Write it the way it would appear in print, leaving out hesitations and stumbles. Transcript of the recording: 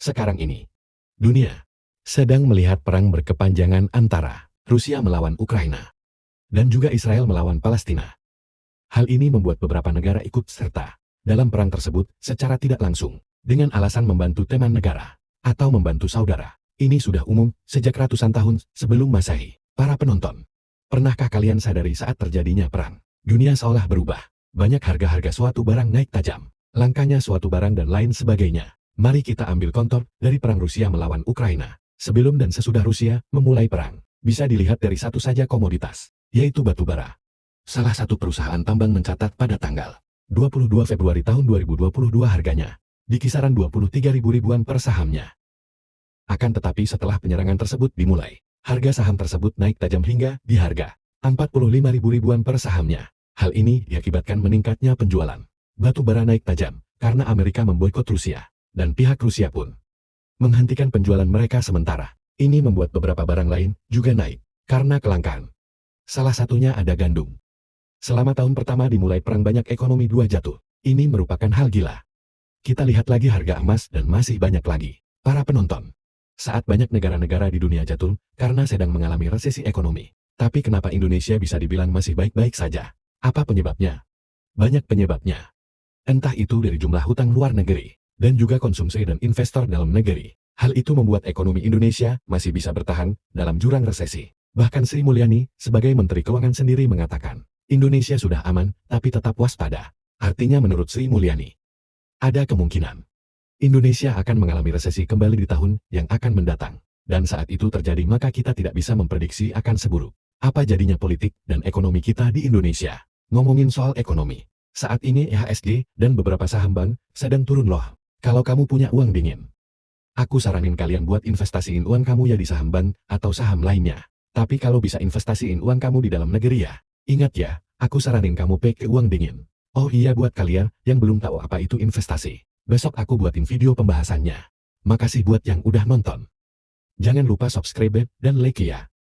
Sekarang ini, dunia sedang melihat perang berkepanjangan antara Rusia melawan Ukraina dan juga Israel melawan Palestina. Hal ini membuat beberapa negara ikut serta dalam perang tersebut secara tidak langsung dengan alasan membantu teman negara atau membantu saudara. Ini sudah umum sejak ratusan tahun sebelum Masehi. Para penonton, pernahkah kalian sadari saat terjadinya perang, dunia seolah berubah? Banyak harga-harga suatu barang naik tajam, langkanya suatu barang dan lain sebagainya. Mari kita ambil contoh dari perang Rusia melawan Ukraina. Sebelum dan sesudah Rusia memulai perang, bisa dilihat dari satu saja komoditas, yaitu batu bara. Salah satu perusahaan tambang mencatat pada tanggal 22 Februari tahun 2022 harganya di kisaran 23.000 ribuan per sahamnya. Akan tetapi setelah penyerangan tersebut dimulai, harga saham tersebut naik tajam hingga di harga 45.000 ribuan per sahamnya. Hal ini diakibatkan meningkatnya penjualan batu bara naik tajam karena Amerika memboikot Rusia, dan pihak Rusia pun menghentikan penjualan mereka sementara. Ini membuat beberapa barang lain juga naik karena kelangkaan. Salah satunya ada gandum. Selama tahun pertama dimulai perang banyak ekonomi dua jatuh. Ini merupakan hal gila. Kita lihat lagi harga emas dan masih banyak lagi. Para penonton, saat banyak negara-negara di dunia jatuh karena sedang mengalami resesi ekonomi. Tapi kenapa Indonesia bisa dibilang masih baik-baik saja? Apa penyebabnya? Banyak penyebabnya. Entah itu dari jumlah hutang luar negeri dan juga konsumsi dan investor dalam negeri. Hal itu membuat ekonomi Indonesia masih bisa bertahan dalam jurang resesi. Bahkan Sri Mulyani sebagai Menteri Keuangan sendiri mengatakan, Indonesia sudah aman, tapi tetap waspada. Artinya menurut Sri Mulyani, ada kemungkinan Indonesia akan mengalami resesi kembali di tahun yang akan mendatang. Dan saat itu terjadi maka kita tidak bisa memprediksi akan seburuk apa jadinya politik dan ekonomi kita di Indonesia. Ngomongin soal ekonomi, saat ini IHSG dan beberapa saham bank sedang turun loh. Kalau kamu punya uang dingin, aku saranin kalian buat investasiin uang kamu ya di saham bank atau saham lainnya. Tapi kalau bisa investasiin uang kamu di dalam negeri ya, ingat ya, aku saranin kamu pakai uang dingin. Oh iya, buat kalian yang belum tahu apa itu investasi, besok aku buatin video pembahasannya. Makasih buat yang udah nonton. Jangan lupa subscribe dan like ya.